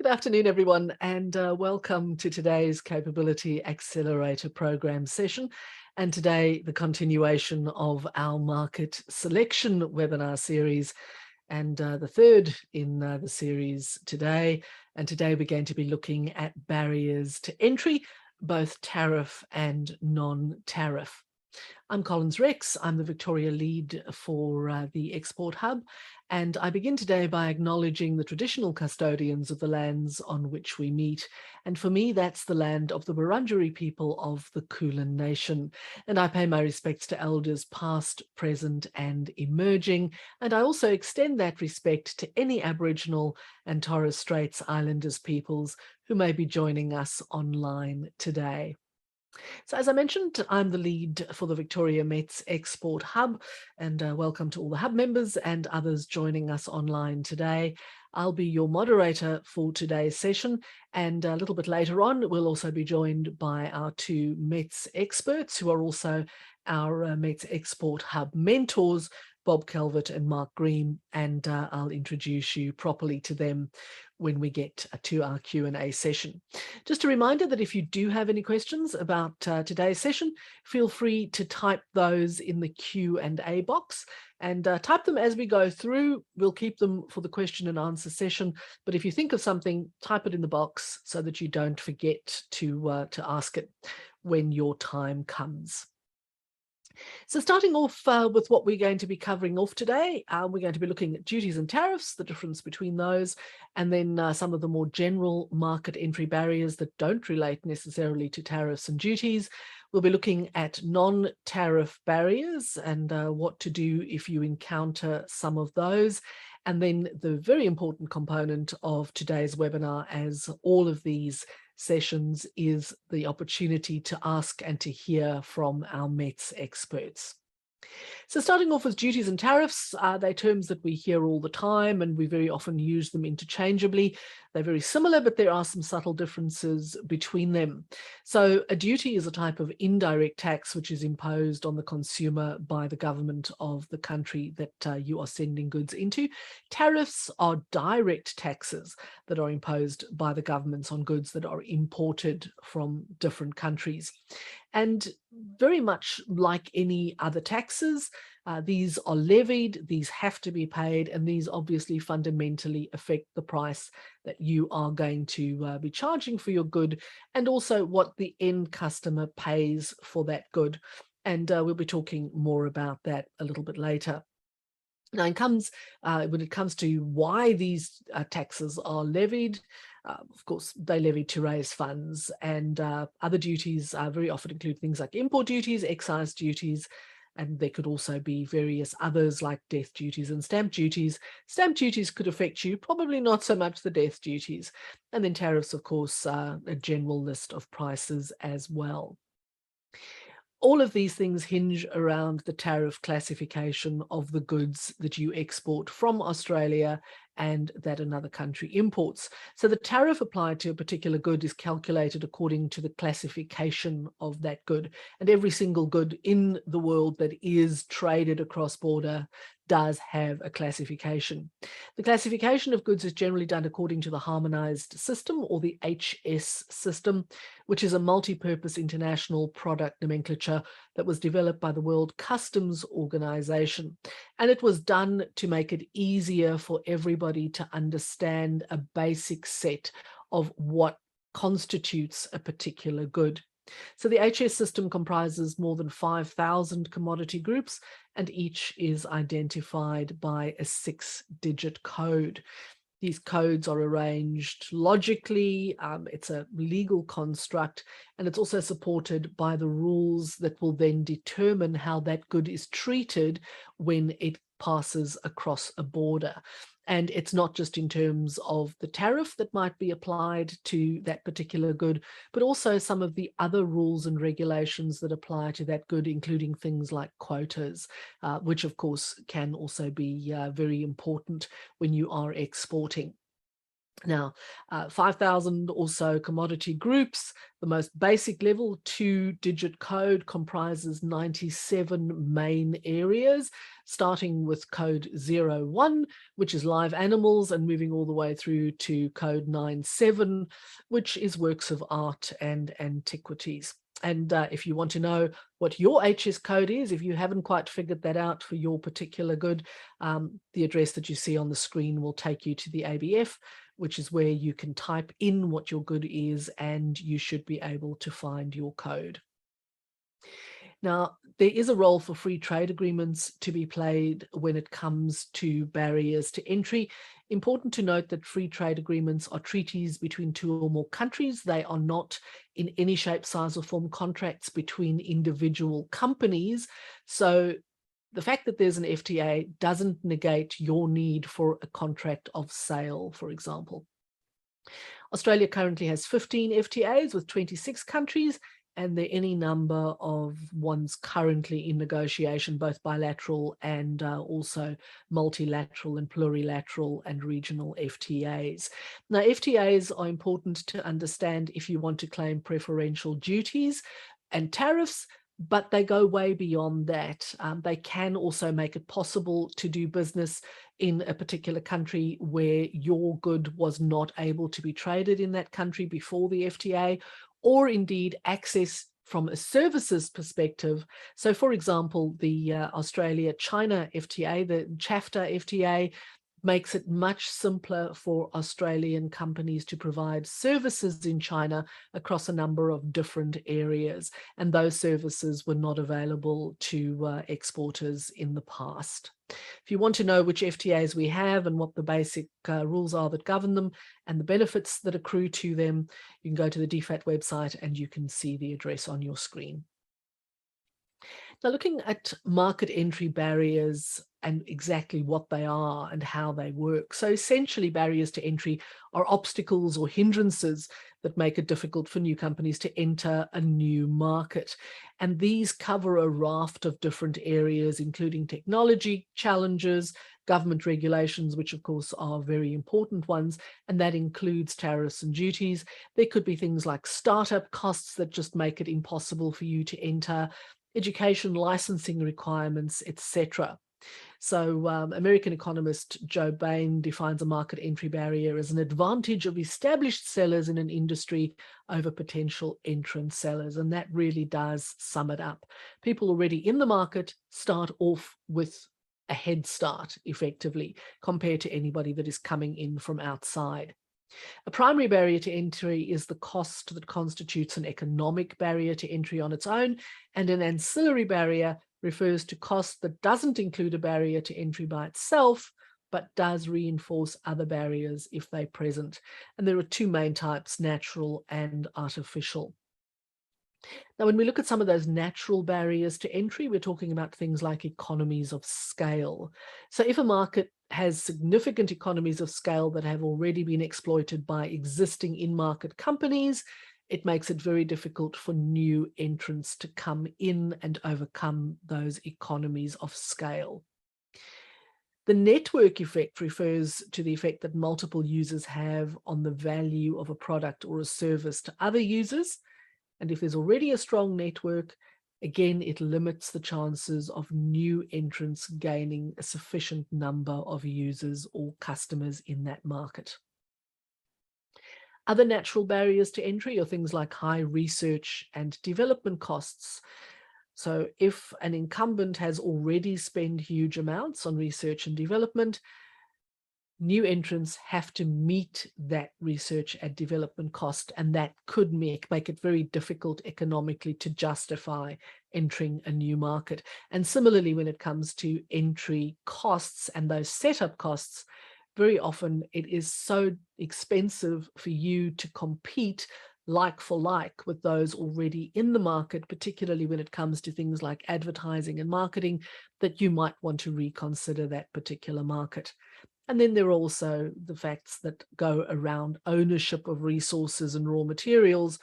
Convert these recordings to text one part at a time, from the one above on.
Good afternoon, everyone, and welcome to today's Capability Accelerator Program session. And today, the continuation of our market selection webinar series, and the third in the series today. And today, we're going to be looking at barriers to entry, both tariff and non-tariff. I'm Collins Rex. I'm the Victoria lead for the Export Hub, and I begin today by acknowledging the traditional custodians of the lands on which we meet. And for me, that's the land of the Wurundjeri people of the Kulin Nation. And I pay my respects to elders past, present, and emerging. And I also extend that respect to any Aboriginal and Torres Straits Islanders peoples who may be joining us online today. So as I mentioned, I'm the lead for the Victoria Mets Export Hub, and welcome to all the Hub members and others joining us online today. I'll be your moderator for today's session, and a little bit later on, we'll also be joined by our two Mets experts who are also our Mets Export Hub mentors, Bob Calvert and Mark Green, and I'll introduce you properly to them when we get to our Q&A session. Just a reminder that if you do have any questions about today's session, feel free to type those in the Q&A box and type them as we go through. We'll keep them for the question and answer session, but if you think of something, type it in the box so that you don't forget to ask it when your time comes. So starting off with what we're going to be covering off today, we're going to be looking at duties and tariffs, the difference between those, and then some of the more general market entry barriers that don't relate necessarily to tariffs and duties. We'll be looking at non-tariff barriers and what to do if you encounter some of those. And then the very important component of today's webinar, as all of these sessions, is the opportunity to ask and to hear from our Mets experts. So starting off with duties and tariffs, they're terms that we hear all the time and we very often use them interchangeably. They're very similar, but there are some subtle differences between them. So a duty is a type of indirect tax which is imposed on the consumer by the government of the country that you are sending goods into. Tariffs are direct taxes that are imposed by the governments on goods that are imported from different countries. And very much like any other taxes, these are levied, these have to be paid, and these obviously fundamentally affect the price that you are going to be charging for your good, and also what the end customer pays for that good. And we'll be talking more about that a little bit later. Now, when it comes to why these taxes are levied, of course, they levy to raise funds, and other duties very often include things like import duties, excise duties, and there could also be various others like death duties and stamp duties. Stamp duties could affect you, probably not so much the death duties. And then tariffs, of course, a general list of prices as well. All of these things hinge around the tariff classification of the goods that you export from Australia and that another country imports. So the tariff applied to a particular good is calculated according to the classification of that good. And every single good in the world that is traded across border does have a classification. The classification of goods is generally done according to the harmonized system, or the HS system, which is a multi-purpose international product nomenclature that was developed by the World Customs Organization. And it was done to make it easier for everybody to understand a basic set of what constitutes a particular good. So the HS system comprises more than 5,000 commodity groups, and each is identified by a 6-digit code. These codes are arranged logically, it's a legal construct, and it's also supported by the rules that will then determine how that good is treated when it passes across a border. And it's not just in terms of the tariff that might be applied to that particular good, but also some of the other rules and regulations that apply to that good, including things like quotas, which of course can also be very important when you are exporting. Now, 5,000 or so commodity groups. The most basic level, 2-digit code, comprises 97 main areas, starting with code 01, which is live animals, and moving all the way through to code 97, which is works of art and antiquities. And if you want to know what your HS code is, if you haven't quite figured that out for your particular good, the address that you see on the screen will take you to the ABF, which is where you can type in what your good is and you should be able to find your code. Now, there is a role for free trade agreements to be played when it comes to barriers to entry. Important to note that free trade agreements are treaties between 2 or more countries. They are not in any shape, size, or form contracts between individual companies. So the fact that there's an FTA doesn't negate your need for a contract of sale, for example. Australia currently has 15 FTAs with 26 countries, and there are any number of ones currently in negotiation, both bilateral and also multilateral and plurilateral and regional FTAs. Now, FTAs are important to understand if you want to claim preferential duties and tariffs, but they go way beyond that. They can also make it possible to do business in a particular country where your good was not able to be traded in that country before the FTA, or indeed access from a services perspective. So, for example, the Australia-China FTA, the CHAFTA FTA, makes it much simpler for Australian companies to provide services in China across a number of different areas. And those services were not available to exporters in the past. If you want to know which FTAs we have and what the basic rules are that govern them and the benefits that accrue to them, you can go to the DFAT website and you can see the address on your screen. Now, looking at market entry barriers and exactly what they are and how they work. So essentially, barriers to entry are obstacles or hindrances that make it difficult for new companies to enter a new market. And these cover a raft of different areas, including technology challenges, government regulations, which of course are very important ones, and that includes tariffs and duties. There could be things like startup costs that just make it impossible for you to enter, education licensing requirements, etc. So American economist Joe Bain defines a market entry barrier as an advantage of established sellers in an industry over potential entrant sellers. And that really does sum it up. People already in the market start off with a head start, effectively, compared to anybody that is coming in from outside. A primary barrier to entry is the cost that constitutes an economic barrier to entry on its own, and an ancillary barrier refers to cost that doesn't include a barrier to entry by itself, but does reinforce other barriers if they're present. And there are 2 main types, natural and artificial. Now, when we look at some of those natural barriers to entry, we're talking about things like economies of scale. So if a market has significant economies of scale that have already been exploited by existing in-market companies, it makes it very difficult for new entrants to come in and overcome those economies of scale. The network effect refers to the effect that multiple users have on the value of a product or a service to other users. And if there's already a strong network, again, it limits the chances of new entrants gaining a sufficient number of users or customers in that market. Other natural barriers to entry are things like high research and development costs. So if an incumbent has already spent huge amounts on research and development, new entrants have to meet that research and development cost, and that could make it very difficult economically to justify entering a new market. And similarly, when it comes to entry costs and those setup costs, very often it is so expensive for you to compete like for like with those already in the market, particularly when it comes to things like advertising and marketing, that you might want to reconsider that particular market. And then there are also the facts that go around ownership of resources and raw materials.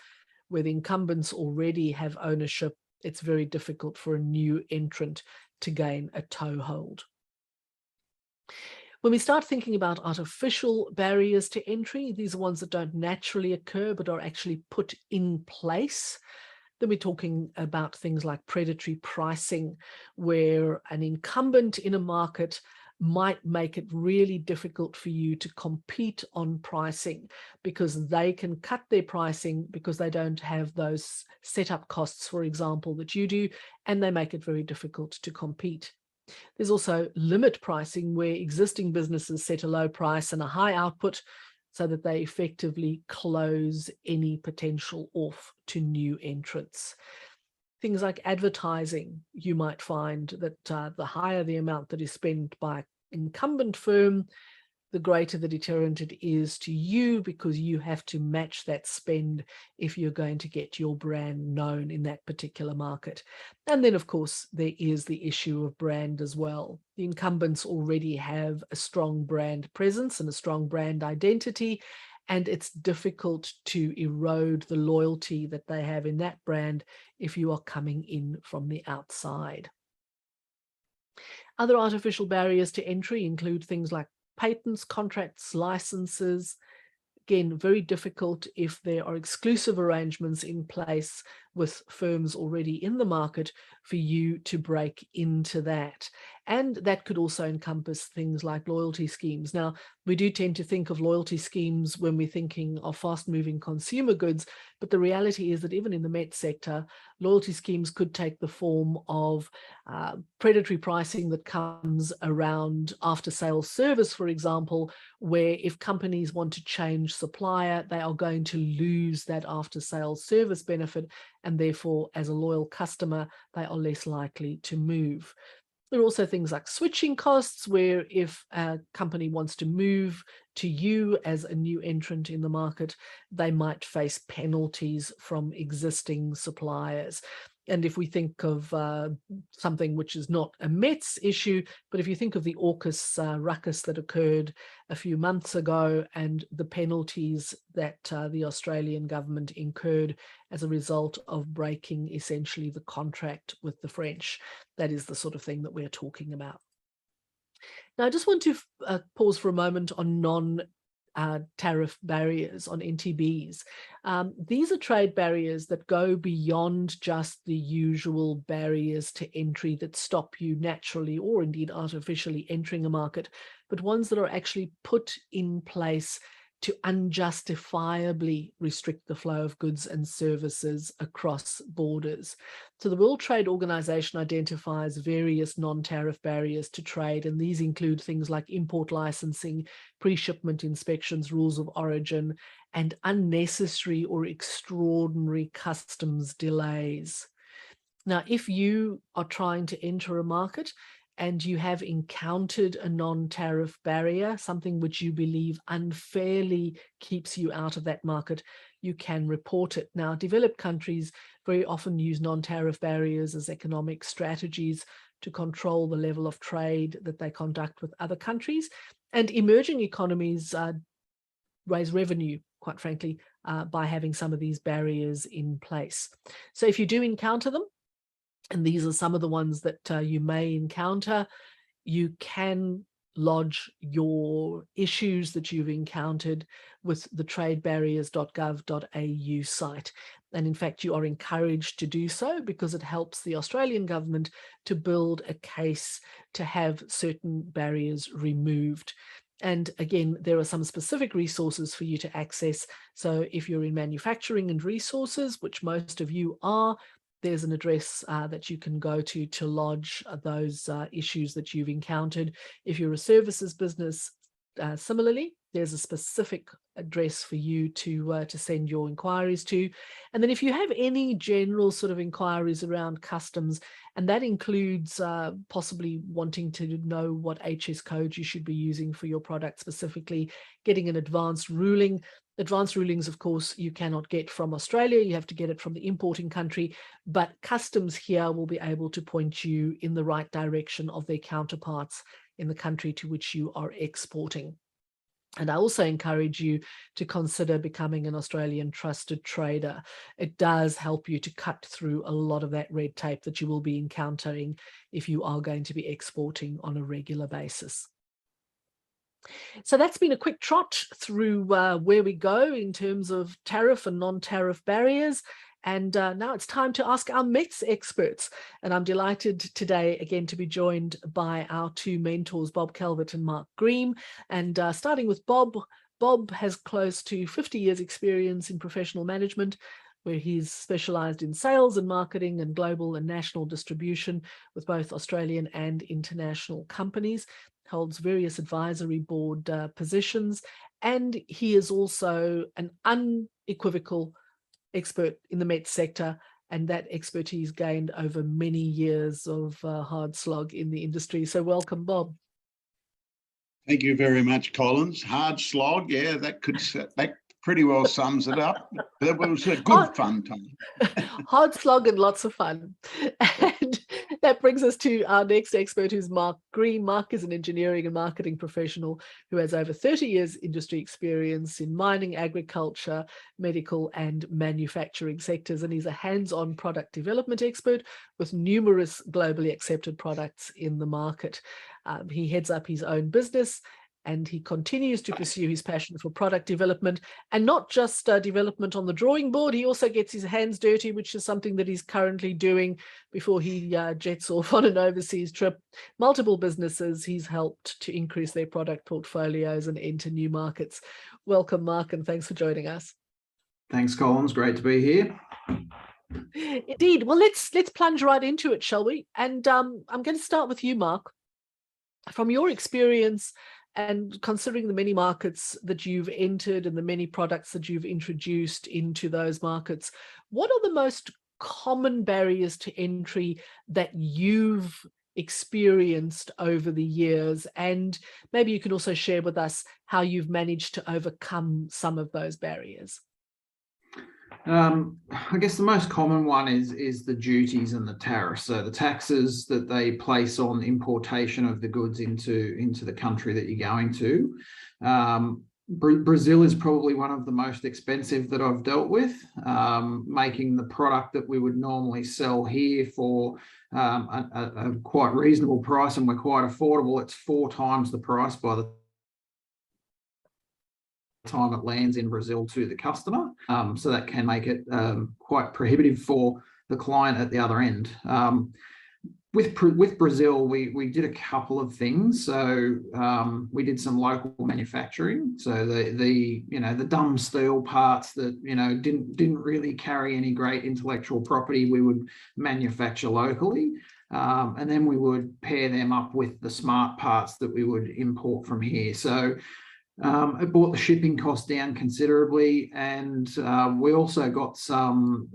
Where the incumbents already have ownership, it's very difficult for a new entrant to gain a toehold. When we start thinking about artificial barriers to entry, these are ones that don't naturally occur but are actually put in place. Then we're talking about things like predatory pricing, where an incumbent in a market might make it really difficult for you to compete on pricing because they can cut their pricing because they don't have those setup costs, for example, that you do, and they make it very difficult to compete. There's also limit pricing, where existing businesses set a low price and a high output so that they effectively close any potential off to new entrants. Things like advertising, you might find that the higher the amount that is spent by incumbent firm, the greater the deterrent it is to you, because you have to match that spend if you're going to get your brand known in that particular market. And then, of course, there is the issue of brand as well. The incumbents already have a strong brand presence and a strong brand identity, and it's difficult to erode the loyalty that they have in that brand if you are coming in from the outside. Other artificial barriers to entry include things like patents, contracts, licenses. Again, very difficult if there are exclusive arrangements in place with firms already in the market for you to break into that. And that could also encompass things like loyalty schemes. Now, we do tend to think of loyalty schemes when we're thinking of fast-moving consumer goods, but the reality is that even in the Met sector, loyalty schemes could take the form of predatory pricing that comes around after-sales service, for example, where if companies want to change supplier, they are going to lose that after-sales service benefit, and therefore, as a loyal customer, they are less likely to move. There are also things like switching costs, where if a company wants to move to you as a new entrant in the market, they might face penalties from existing suppliers. And if we think of something which is not a Mets issue, but if you think of the AUKUS ruckus that occurred a few months ago and the penalties that the Australian government incurred as a result of breaking essentially the contract with the French, that is the sort of thing that we're talking about. Now, I just want to pause for a moment on tariff barriers, on NTBs. These are trade barriers that go beyond just the usual barriers to entry that stop you naturally or indeed artificially entering a market, but ones that are actually put in place to unjustifiably restrict the flow of goods and services across borders. So the World Trade Organization identifies various non-tariff barriers to trade, and these include things like import licensing, pre-shipment inspections, rules of origin, and unnecessary or extraordinary customs delays. Now, if you are trying to enter a market and you have encountered a non-tariff barrier, something which you believe unfairly keeps you out of that market, you can report it. Now, developed countries very often use non-tariff barriers as economic strategies to control the level of trade that they conduct with other countries. And emerging economies raise revenue, quite frankly, by having some of these barriers in place. So if you do encounter them, and these are some of the ones that you may encounter, you can lodge your issues that you've encountered with the tradebarriers.gov.au site. And in fact, you are encouraged to do so because it helps the Australian government to build a case to have certain barriers removed. And again, there are some specific resources for you to access. So if you're in manufacturing and resources, which most of you are, there's an address that you can go to lodge those issues that you've encountered. If you're a services business, similarly, there's a specific address for you to send your inquiries to. And then if you have any general sort of inquiries around customs, and that includes possibly wanting to know what HS code you should be using for your product specifically, getting an advanced ruling. Advanced rulings, of course, you cannot get from Australia. You have to get it from the importing country, but customs here will be able to point you in the right direction of their counterparts in the country to which you are exporting. And I also encourage you to consider becoming an Australian trusted trader. It does help you to cut through a lot of that red tape that you will be encountering if you are going to be exporting on a regular basis. So that's been a quick trot through where we go in terms of tariff and non-tariff barriers. And now it's time to ask our METS experts. And I'm delighted today again to be joined by our two mentors, Bob Calvert and Mark Green. And starting with Bob, Bob has close to 50 years experience in professional management, where he's specialized in sales and marketing and global and national distribution with both Australian and international companies, holds various advisory board positions, and he is also an unequivocal expert in the MET sector, and that expertise gained over many years of hard slog in the industry. So welcome, Bob. Thank you very much, Collins. Hard slog, yeah, that pretty well sums it up. It was a good fun time. Hard slog and lots of fun. And that brings us to our next expert, who's Mark Green. Mark is an engineering and marketing professional who has over 30 years industry experience in mining, agriculture, medical and manufacturing sectors. And he's a hands-on product development expert with numerous globally accepted products in the market. He heads up his own business, and he continues to pursue his passion for product development, and not just development on the drawing board. He also gets his hands dirty, which is something that he's currently doing before he jets off on an overseas trip. Multiple businesses he's helped to increase their product portfolios and enter new markets. Welcome, Mark, and thanks for joining us. Thanks, Collins. Great to be here. Indeed. Well, let's plunge right into it, shall we? And I'm going to start with you, Mark. From your experience and considering the many markets that you've entered and the many products that you've introduced into those markets, what are the most common barriers to entry that you've experienced over the years? And maybe you can also share with us how you've managed to overcome some of those barriers. I guess the most common one is the duties and the tariffs. So the taxes that they place on importation of the goods into the country that you're going to. Brazil is probably one of the most expensive that I've dealt with, making the product that we would normally sell here for a quite reasonable price, and we're quite affordable. It's 4 times the price by the time it lands in Brazil to the customer. So that can make it quite prohibitive for the client at the other end. With Brazil, we did a couple of things. So we did some local manufacturing. So the dumb steel parts that didn't really carry any great intellectual property, we would manufacture locally. And then we would pair them up with the smart parts that we would import from here. So it brought the shipping cost down considerably, and we also got some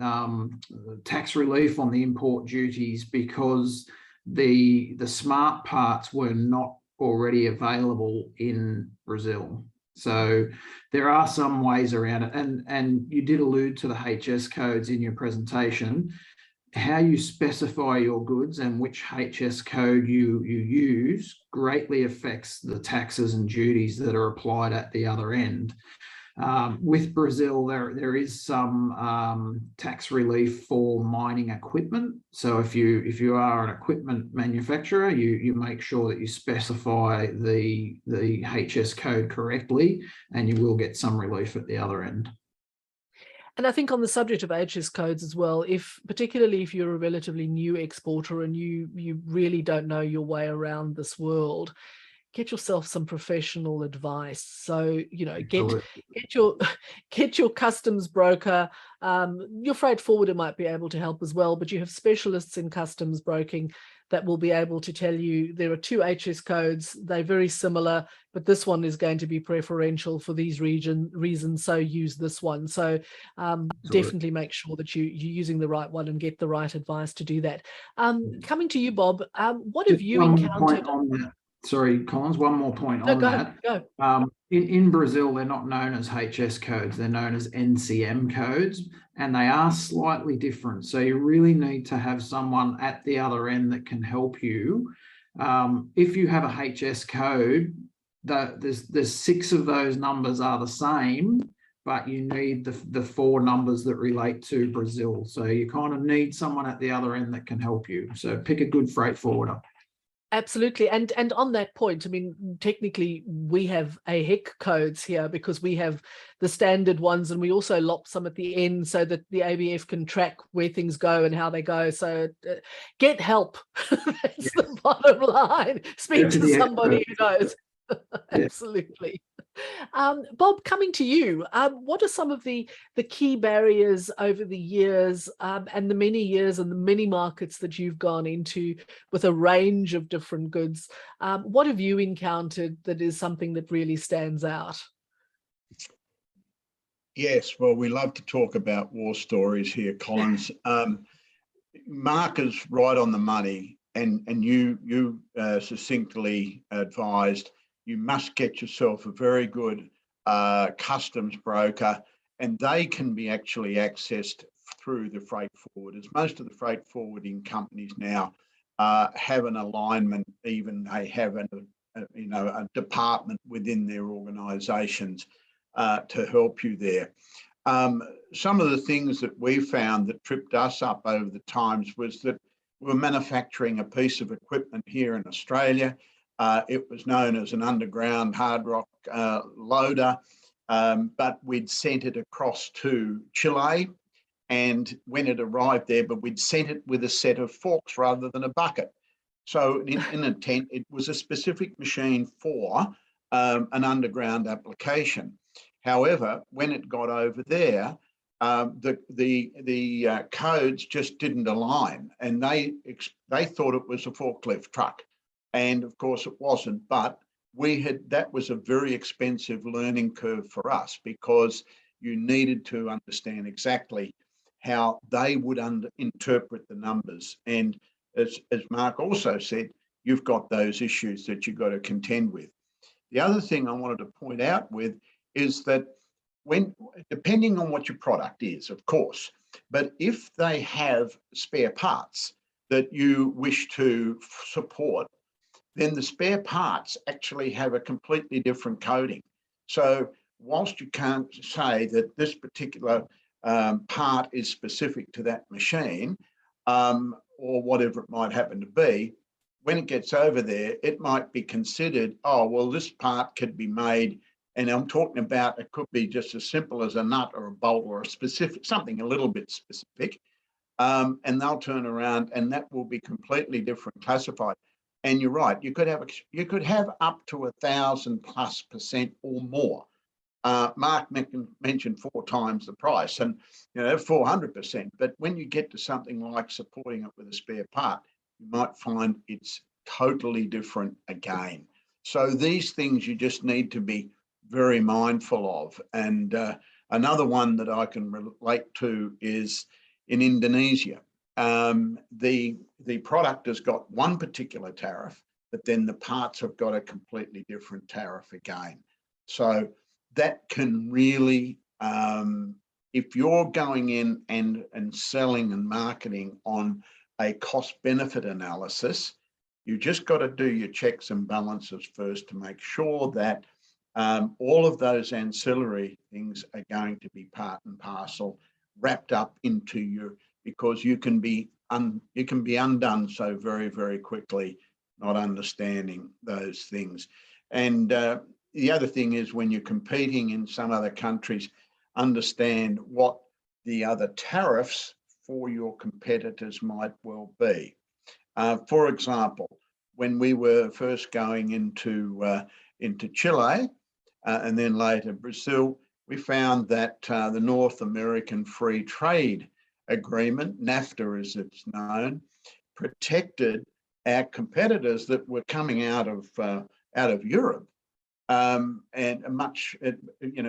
tax relief on the import duties because the smart parts were not already available in Brazil. So there are some ways around it, and you did allude to the HS codes in your presentation. How you specify your goods and which HS code you use greatly affects the taxes and duties that are applied at the other end. With Brazil, there is some tax relief for mining equipment. So if you are an equipment manufacturer, you make sure that you specify the HS code correctly, and you will get some relief at the other end. And I think on the subject of HS codes as well, particularly if you're a relatively new exporter and you really don't know your way around this world, get yourself some professional advice. So, get your customs broker. Your freight forwarder might be able to help as well, but you have specialists in customs broking that will be able to tell you there are 2 HS codes. They're very similar, but this one is going to be preferential for these reasons, so use this one. So definitely make sure that you're using the right one and get the right advice to do that. Coming to you, Bob, what have you encountered? Sorry, Collins, one more point on that. Go. In Brazil, they're not known as HS codes, they're known as NCM codes, and they are slightly different. So you really need to have someone at the other end that can help you. If you have a HS code, there's 6 of those numbers are the same, but you need the 4 numbers that relate to Brazil. So you kind of need someone at the other end that can help you. So pick a good freight forwarder. Absolutely. And on that point, I mean, technically we have AHEC codes here because we have the standard ones, and we also lock some at the end so that the ABF can track where things go and how they go. So get help. That's the bottom line. Speak to somebody who knows. Absolutely. Bob, coming to you, what are some of the key barriers over the years and the many years and the many markets that you've gone into with a range of different goods? What have you encountered that is something that really stands out? Yes, well, we love to talk about war stories here, Collins. Mark is right on the money, and you succinctly advised you must get yourself a very good customs broker, and they can be actually accessed through the freight forwarders. Most of the freight forwarding companies now have an alignment, even they have a department within their organisations to help you there. Some of the things that we found that tripped us up over the times was that we were manufacturing a piece of equipment here in Australia. It was known as an underground hard rock loader, but we'd sent it across to Chile, and when it arrived there, but we'd sent it with a set of forks rather than a bucket. So in intent, it was a specific machine for an underground application. However, when it got over there, the codes just didn't align, and they thought it was a forklift truck. And of course it wasn't, but that was a very expensive learning curve for us, because you needed to understand exactly how they would interpret the numbers. And as Mark also said, you've got those issues that you've got to contend with. The other thing I wanted to point out with is that depending on what your product is, of course, but if they have spare parts that you wish to support, then the spare parts actually have a completely different coding. So whilst you can't say that this particular part is specific to that machine or whatever it might happen to be, when it gets over there, it might be considered, oh, well, this part could be made, and I'm talking about, it could be just as simple as a nut or a bolt or a specific, something a little bit specific, and they'll turn around and that will be completely different classified. And you're right, you could have up to 1,000+% or more. Mark mentioned 4 times the price, and 400%. But when you get to something like supporting it with a spare part, you might find it's totally different again. So these things you just need to be very mindful of. And another one that I can relate to is in Indonesia. The product has got one particular tariff, but then the parts have got a completely different tariff again. So that can really, if you're going in and selling and marketing on a cost-benefit analysis, you just got to do your checks and balances first to make sure that all of those ancillary things are going to be part and parcel wrapped up into your, because you can be undone so very, very quickly, not understanding those things. And the other thing is, when you're competing in some other countries, understand what the other tariffs for your competitors might well be. For example, when we were first going into Chile and then later Brazil, we found that the North American Free Trade Agreement, NAFTA as it's known, protected our competitors that were coming out of Europe, and much,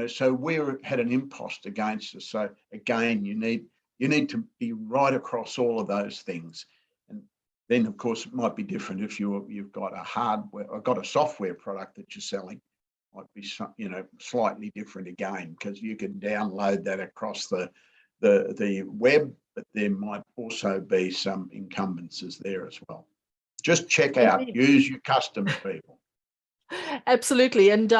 so we had an impost against us. So again, you need to be right across all of those things. And then of course it might be different if you've got a hardware or got a software product that you're selling. Might be slightly different again, because you can download that across the web, but there might also be some encumbrances there as well. Just check out, use your customs people. Absolutely. And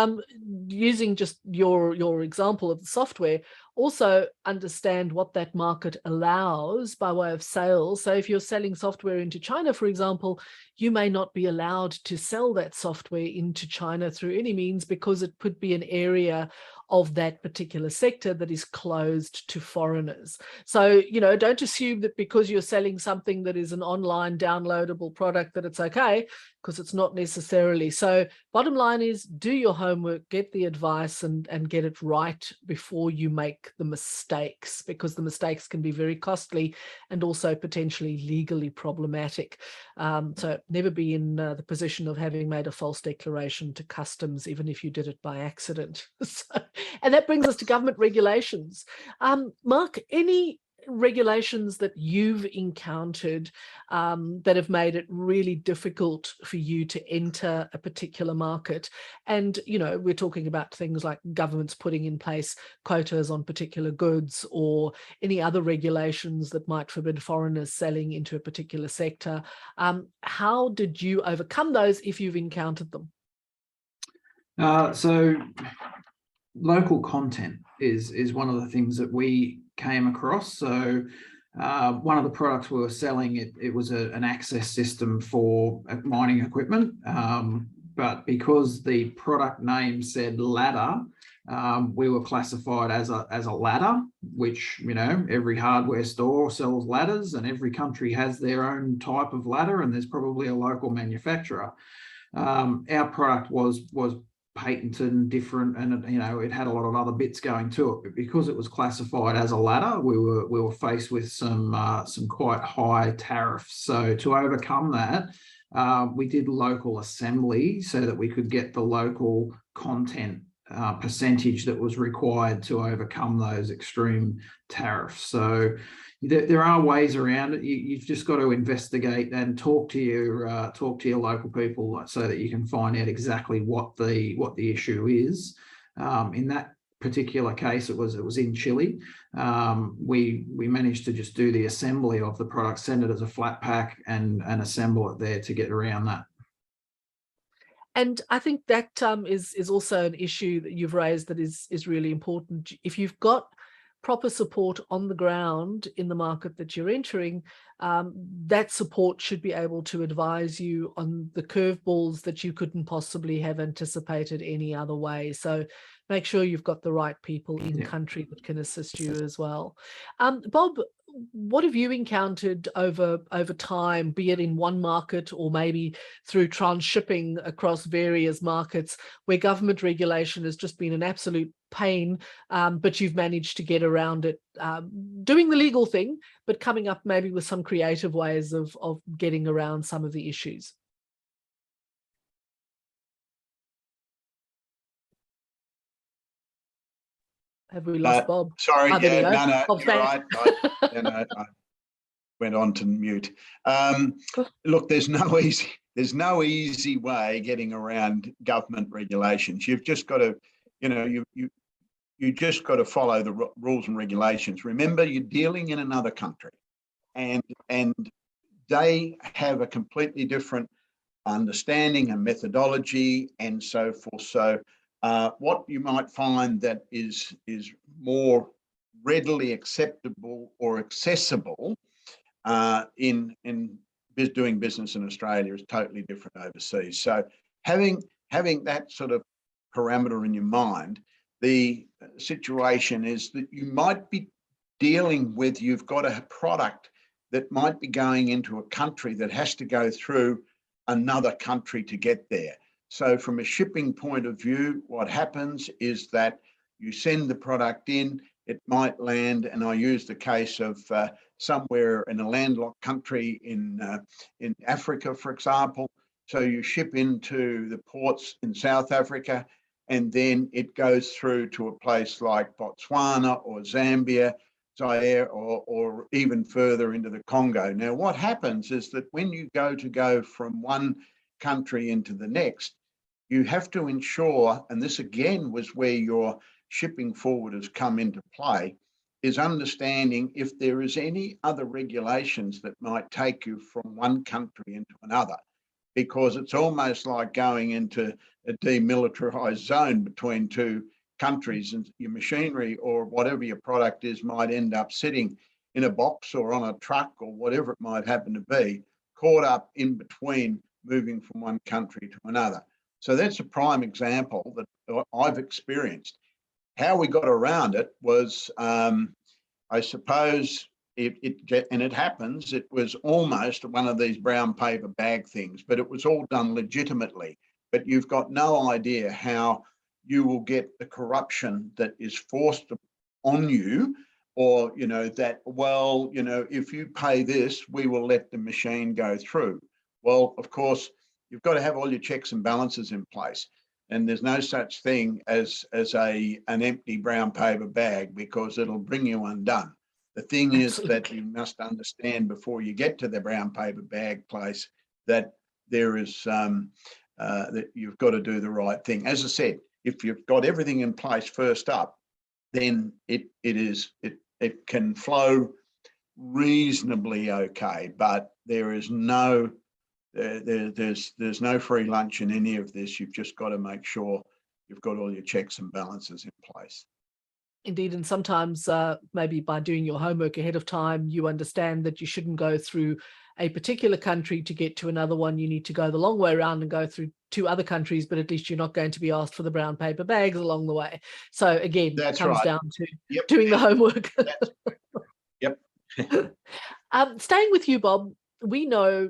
using just your example of the software, also understand what that market allows by way of sales. So if you're selling software into China, for example, you may not be allowed to sell that software into China through any means, because it could be an area of that particular sector that is closed to foreigners. So, don't assume that because you're selling something that is an online downloadable product that it's okay, because it's not necessarily. So bottom line is, do your homework, get the advice, and get it right before you make the mistakes, because the mistakes can be very costly and also potentially legally problematic. So never be in the position of having made a false declaration to customs, even if you did it by accident. And that brings us to government regulations. Mark, any regulations that you've encountered that have made it really difficult for you to enter a particular market? And, we're talking about things like governments putting in place quotas on particular goods, or any other regulations that might forbid foreigners selling into a particular sector. How did you overcome those, if you've encountered them? So local content is one of the things that we came across. So one of the products we were selling, it was an access system for mining equipment, but because the product name said ladder, we were classified as a ladder, which, every hardware store sells ladders, and every country has their own type of ladder, and there's probably a local manufacturer. Our product was patented and different, and it had a lot of other bits going to it, but because it was classified as a ladder, we were faced with some quite high tariffs. So to overcome that, we did local assembly so that we could get the local content percentage that was required to overcome those extreme tariffs. So there are ways around it. You've just got to investigate and talk to your local people, so that you can find out exactly what the issue is. In that particular case, it was in Chile. We managed to just do the assembly of the product, send it as a flat pack, and assemble it there to get around that. And I think that is also an issue that you've raised that is really important. If you've got proper support on the ground in the market that you're entering, that support should be able to advise you on the curveballs that you couldn't possibly have anticipated any other way. So make sure you've got the right people in country that can assist you as well. Bob, what have you encountered over time, be it in one market or maybe through transshipping across various markets, where government regulation has just been an absolute pain, but you've managed to get around it, doing the legal thing, but coming up maybe with some creative ways of getting around some of the issues? Have we lost Bob? Sorry, there we go. no, Bob's you're back. right. I went on to mute. Look, there's no easy way getting around government regulations. You've just got to, you just got to follow the rules and regulations. Remember, you're dealing in another country, and they have a completely different understanding and methodology and so forth. So what you might find that is more readily acceptable or accessible in doing business in Australia is totally different overseas. So having that sort of parameter in your mind, the situation is that you might be dealing with, you've got a product that might be going into a country that has to go through another country to get there. So from a shipping point of view, what happens is that you send the product in, it might land, and I use the case of somewhere in a landlocked country in Africa, for example. So you ship into the ports in South Africa, and then it goes through to a place like Botswana or Zambia, Zaire, or even further into the Congo. Now, what happens is that when you go from one country into the next, you have to ensure, and this again was where your shipping forwarders come into play, is understanding if there is any other regulations that might take you from one country into another, because it's almost like going into a demilitarized zone between two countries, and your machinery or whatever your product is might end up sitting in a box or on a truck or whatever it might happen to be, caught up in between moving from one country to another. So that's a prime example that I've experienced. How we got around it was, I suppose, and it happens, it was almost one of these brown paper bag things, but it was all done legitimately. But you've got no idea how you will get the corruption that is forced on you, or, that, well, if you pay this, we will let the machine go through. Well, of course, you've got to have all your checks and balances in place. And there's no such thing as an empty brown paper bag, because it'll bring you undone. The thing is that you must understand before you get to the brown paper bag place that there is that you've got to do the right thing. As I said, if you've got everything in place first up, then it can flow reasonably okay. But there is no there's no free lunch in any of this. You've just got to make sure you've got all your checks and balances in place. Indeed, and sometimes maybe by doing your homework ahead of time, you understand that you shouldn't go through a particular country to get to another one. You need to go the long way around and go through 2 other countries, but at least you're not going to be asked for the brown paper bags along the way. So again, That's it comes right. down to doing the homework. Yep. Staying with you, Bob, we know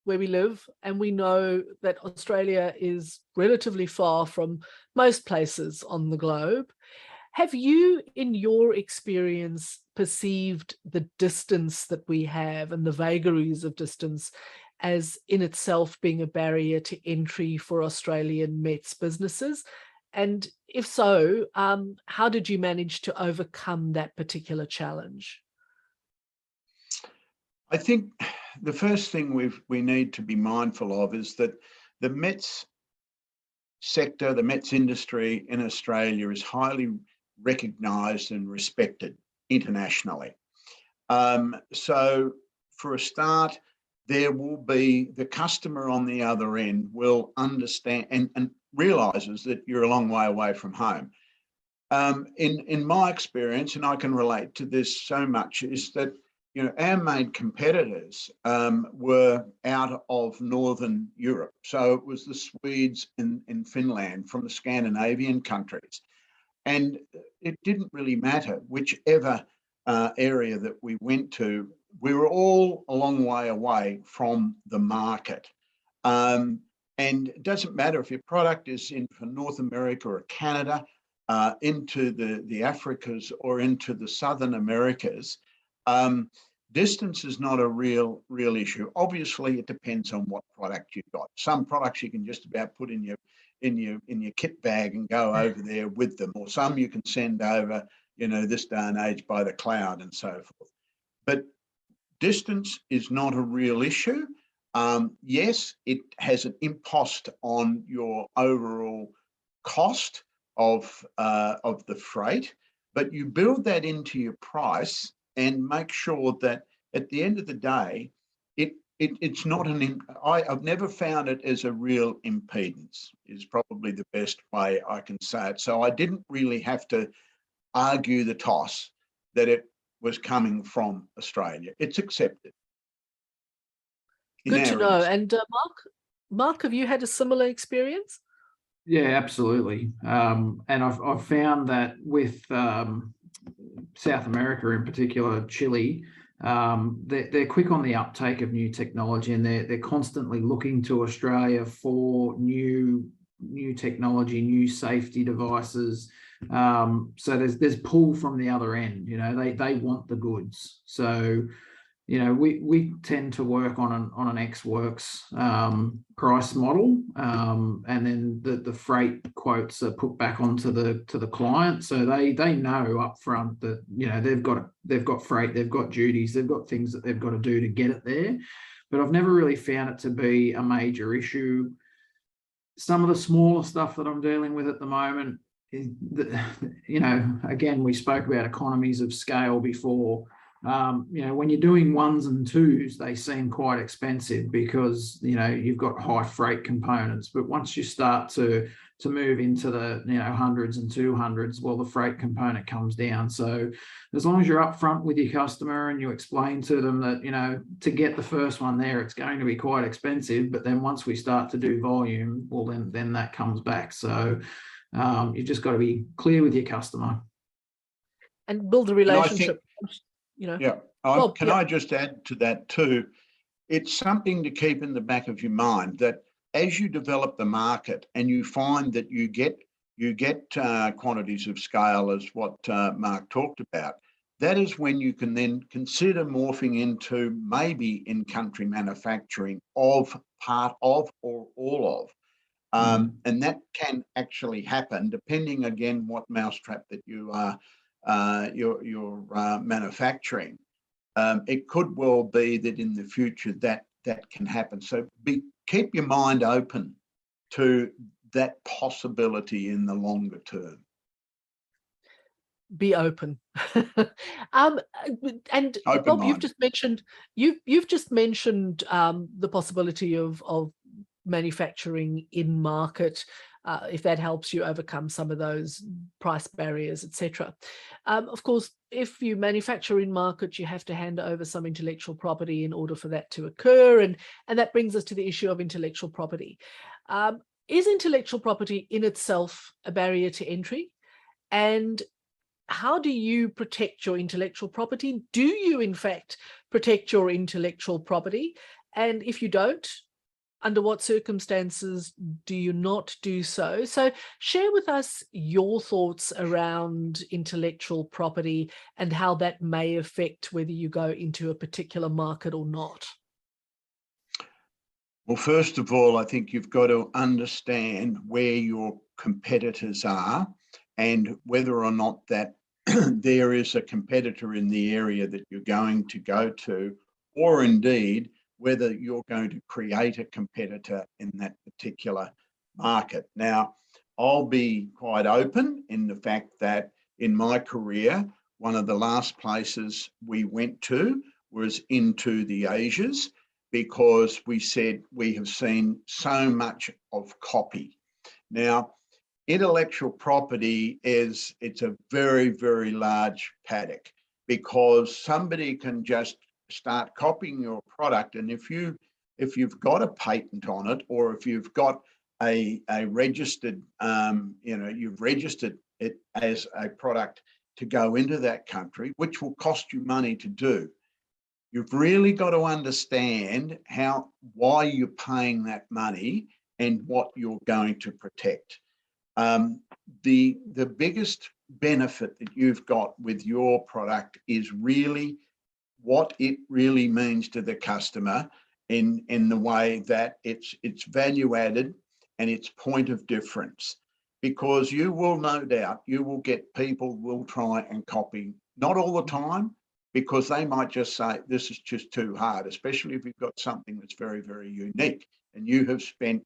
where we live, and we know that Australia is relatively far from most places on the globe. Have you, in your experience, perceived the distance that we have and the vagaries of distance as in itself being a barrier to entry for Australian METS businesses? And if so, how did you manage to overcome that particular challenge? I think the first thing we need to be mindful of is that the METS sector, the METS industry in Australia is highly recognised and respected internationally. So for a start, there will be the customer on the other end will understand and realises that you're a long way away from home. In my experience, and I can relate to this so much, is that our main competitors were out of Northern Europe. So it was the Swedes and Finland from the Scandinavian countries. And it didn't really matter whichever area that we went to, we were all a long way away from the market. And it doesn't matter if your product is in for North America or Canada, into the Africas or into the Southern Americas. Distance is not a real issue. Obviously, it depends on what product you've got. Some products you can just about put in your kit bag and go over there with them, or some you can send over, this day and age by the cloud and so forth. But distance is not a real issue. Yes, it has an impost on your overall cost of the freight, but you build that into your price and make sure that at the end of the day, it's not I've never found it as a real impedance, is probably the best way I can say it. So I didn't really have to argue the toss that it was coming from Australia. It's accepted. Good to know. And Mark, have you had a similar experience? Yeah, absolutely. And I've found that with South America in particular, Chile, they're quick on the uptake of new technology, and they're constantly looking to Australia for new technology, new safety devices. So there's pull from the other end. They want the goods. So we tend to work on an Ex Works price model, and then the freight quotes are put back onto the client, so they know up front that they've got freight, they've got duties, they've got things that they've got to do to get it there. But I've never really found it to be a major issue. Some of the smaller stuff that I'm dealing with at the moment is that, again, we spoke about economies of scale before. When you're doing ones and twos, they seem quite expensive because, you've got high freight components. But once you start to move into the, hundreds and 200s, well, the freight component comes down. So as long as you're upfront with your customer and you explain to them that, to get the first one there, it's going to be quite expensive. But then once we start to do volume, well, then that comes back. So you just got to be clear with your customer. And build a relationship. Yeah. I just add to that too? It's something to keep in the back of your mind that as you develop the market and you find that you get quantities of scale, as what Mark talked about, that is when you can then consider morphing into maybe in-country manufacturing of part of or all of. And that can actually happen depending, again, what mousetrap that you are you're manufacturing. It could well be that in the future that can happen. So keep your mind open to that possibility in the longer term. Be open. And Bob, you've just mentioned the possibility of manufacturing in market, if that helps you overcome some of those price barriers, etc. Of course, if you manufacture in market, you have to hand over some intellectual property in order for that to occur, and that brings us to the issue of intellectual property. Is intellectual property in itself a barrier to entry? And how do you protect your intellectual property? Do you, in fact, protect your intellectual property? And if you don't, under what circumstances do you not do so? So share with us your thoughts around intellectual property and how that may affect whether you go into a particular market or not. Well, first of all, I think you've got to understand where your competitors are and whether or not that there is a competitor in the area that you're going to go to, or indeed whether you're going to create a competitor in that particular market. Now, I'll be quite open in the fact that in my career, one of the last places we went to was into the Asias, because we said we have seen so much of copy. Now, intellectual property it's a very, very large paddock, because somebody can just start copying your product, and if you've got a patent on it, or if you've got a registered you've registered it as a product to go into that country, which will cost you money to do, you've really got to understand why you're paying that money and what you're going to protect. The biggest benefit that you've got with your product is really what it really means to the customer in the way that it's value added and it's point of difference. Because you will, no doubt, you will get people will try and copy, not all the time, because they might just say, this is just too hard, especially if you've got something that's very, very unique and you have spent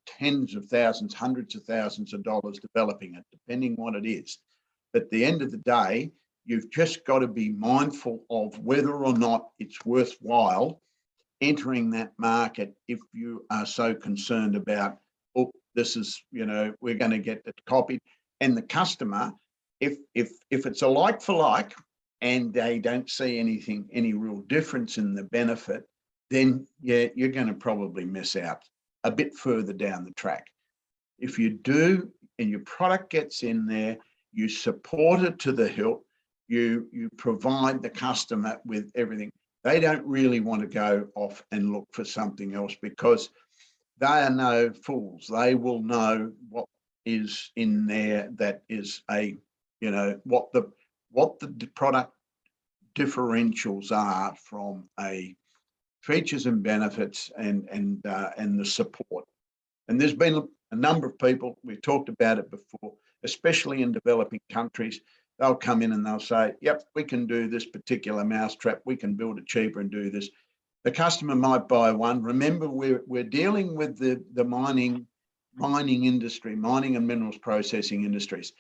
tens of thousands, hundreds of thousands of dollars developing it, depending what it is. But at the end of the day, you've just got to be mindful of whether or not it's worthwhile entering that market if you are so concerned about, oh, this is, we're going to get it copied. And the customer, if it's a like for like and they don't see any real difference in the benefit, then yeah, you're going to probably miss out a bit further down the track. If you do and your product gets in there, you support it to the hilt, you provide the customer with everything. They don't really want to go off and look for something else, because they are no fools. They will know what is in there that is what the product differentials are from a features and benefits and the support. And there's been a number of people, we've talked about it before, especially in developing countries. They'll come in and they'll say, yep, we can do this particular mousetrap, we can build it cheaper and do this. The customer might buy one. Remember, we're dealing with the mining industry, mining and minerals processing industries.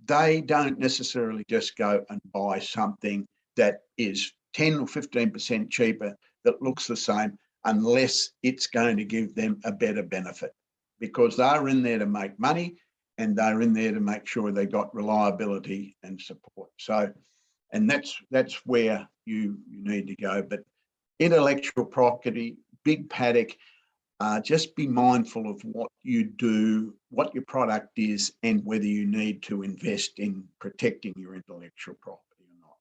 They don't necessarily just go and buy something that is 10 or 15% cheaper that looks the same unless it's going to give them a better benefit, because they're in there to make money and they're in there to make sure they got reliability and support. So, and that's where you need to go. But intellectual property, big paddock, just be mindful of what you do, what your product is, and whether you need to invest in protecting your intellectual property or not.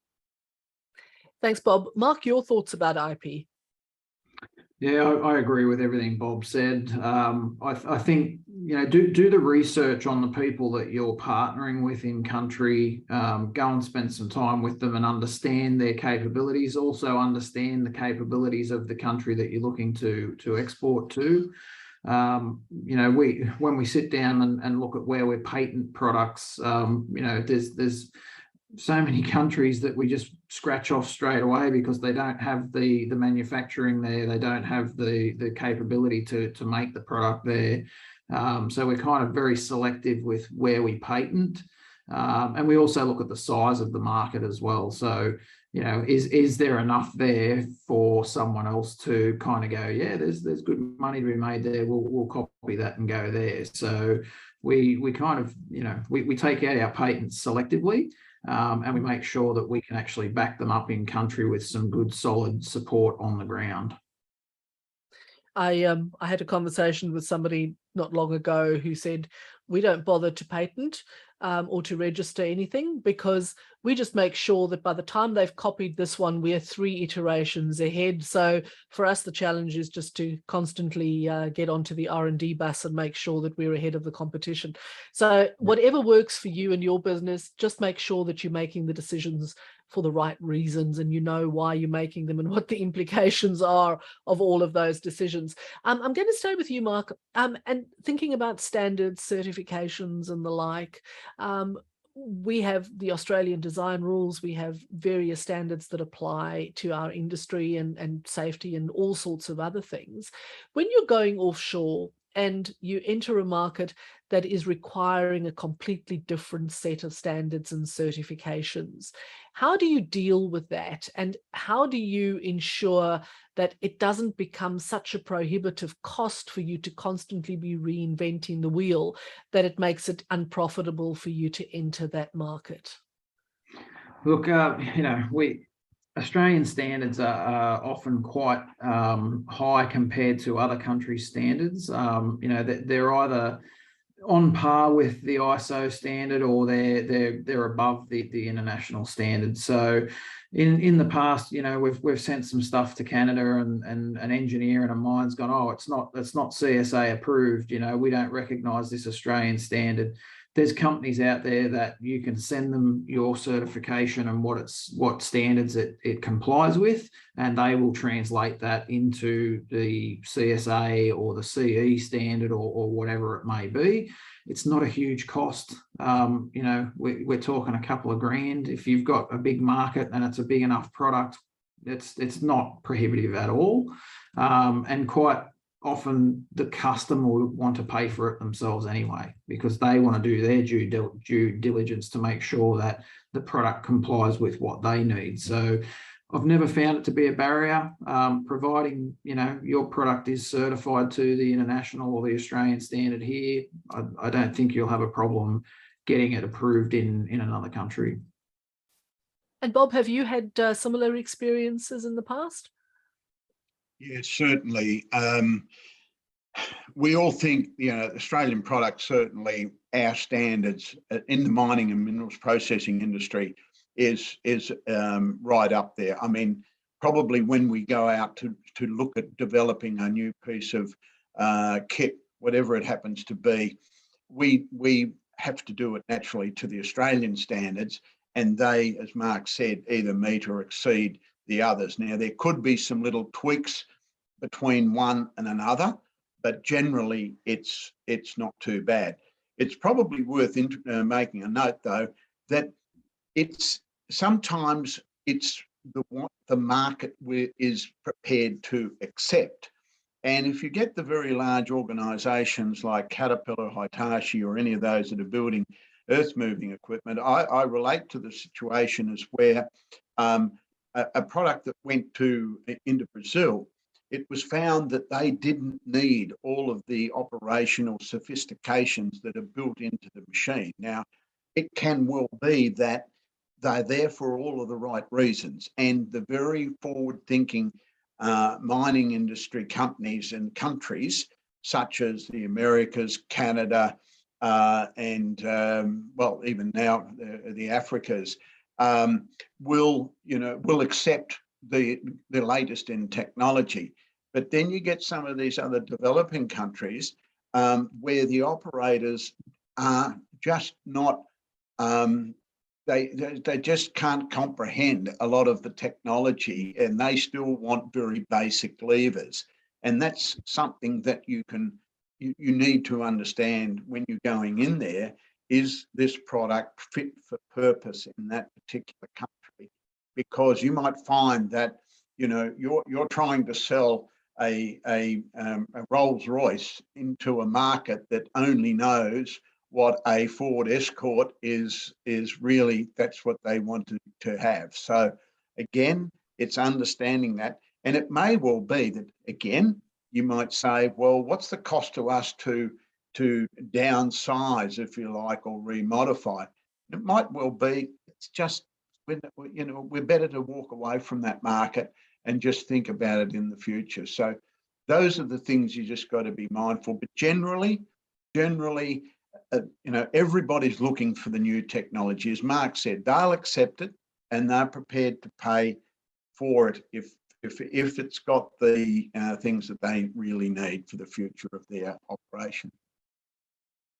Thanks, Bob. Mark, your thoughts about IP? Yeah, I agree with everything Bob said. I think, do the research on the people that you're partnering with in country. Go and spend some time with them and understand their capabilities. Also understand the capabilities of the country that you're looking to export to. When we sit down and look at where we patent products, there's so many countries that we just scratch off straight away because they don't have the manufacturing there, they don't have the capability to make the product there. So we're kind of very selective with where we patent, and we also look at the size of the market as well. So is there enough there for someone else to kind of go, yeah, there's good money to be made there, we'll copy that and go there. So we kind of we take out our patents selectively. And we make sure that we can actually back them up in country with some good solid support on the ground. I had a conversation with somebody not long ago who said, we don't bother to patent or to register anything because we just make sure that by the time they've copied this one, we're 3 iterations ahead. So for us, the challenge is just to constantly get onto the R&D bus and make sure that we're ahead of the competition. So whatever works for you and your business, just make sure that you're making the decisions for the right reasons and you know why you're making them and what the implications are of all of those decisions. I'm going to stay with you, Mark, and thinking about standards, certifications and the like. We have the Australian design rules, we have various standards that apply to our industry and safety and all sorts of other things. When you're going offshore and you enter a market that is requiring a completely different set of standards and certifications, how do you deal with that? And how do you ensure that it doesn't become such a prohibitive cost for you to constantly be reinventing the wheel that it makes it unprofitable for you to enter that market? Look, Australian standards are often quite high compared to other countries' standards. They're either on par with the ISO standard or they're above the international standard. So in the past, we've sent some stuff to Canada and an engineer and a mine's gone, oh, it's not CSA approved. We don't recognise this Australian standard. There's companies out there that you can send them your certification and what standards it complies with, and they will translate that into the CSA or the CE standard or whatever it may be. It's not a huge cost. We're talking a couple of grand. If you've got a big market and it's a big enough product, it's not prohibitive at all. And quite often the customer will want to pay for it themselves anyway, because they want to do their due diligence to make sure that the product complies with what they need. So I've never found it to be a barrier, providing your product is certified to the international or the Australian standard here. I don't think you'll have a problem getting it approved in another country. And Bob, have you had similar experiences in the past? Yes, certainly. We all think, Australian products, certainly our standards in the mining and minerals processing industry is right up there. I mean, probably when we go out to look at developing a new piece of kit, whatever it happens to be, we have to do it naturally to the Australian standards, and they, as Mark said, either meet or exceed the others. Now, there could be some little tweaks between one and another, but generally it's not too bad. It's probably worth making a note, though, that sometimes it's what the market is prepared to accept. And if you get the very large organisations like Caterpillar, Hitachi, or any of those that are building earth-moving equipment, I relate to the situation as where a product that went into Brazil, it was found that they didn't need all of the operational sophistications that are built into the machine. Now, it can well be that they're there for all of the right reasons, and the very forward-thinking mining industry companies and countries, such as the Americas, Canada, and well, even now the Africas, will accept the latest in technology. But then you get some of these other developing countries where the operators are just not, they just can't comprehend a lot of the technology, and they still want very basic levers. And that's something that you need to understand when you're going in there. Is this product fit for purpose in that particular country? Because you might find that you're trying to sell a Rolls Royce into a market that only knows what a Ford Escort is really, that's what they wanted to have. So again, it's understanding that. And it may well be that, again, you might say, well, what's the cost to us to downsize, if you like, or remodify? It might well be it's just, we're better to walk away from that market and just think about it in the future. So those are the things you just got to be mindful. But generally, everybody's looking for the new technology. As Mark said, they'll accept it and they're prepared to pay for it if it's got the things that they really need for the future of their operation.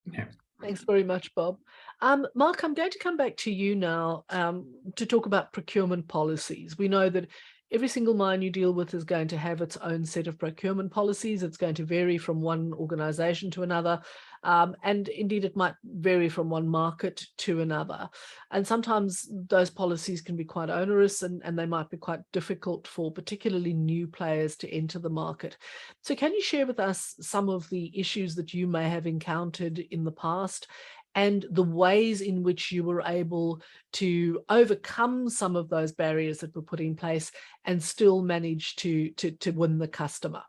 Yeah. Thanks very much, Bob. Mark, I'm going to come back to you now to talk about procurement policies. We know that every single mine you deal with is going to have its own set of procurement policies. It's going to vary from one organisation to another. And indeed, it might vary from one market to another. And sometimes those policies can be quite onerous and they might be quite difficult for particularly new players to enter the market. So can you share with us some of the issues that you may have encountered in the past and the ways in which you were able to overcome some of those barriers that were put in place and still manage to win the customer?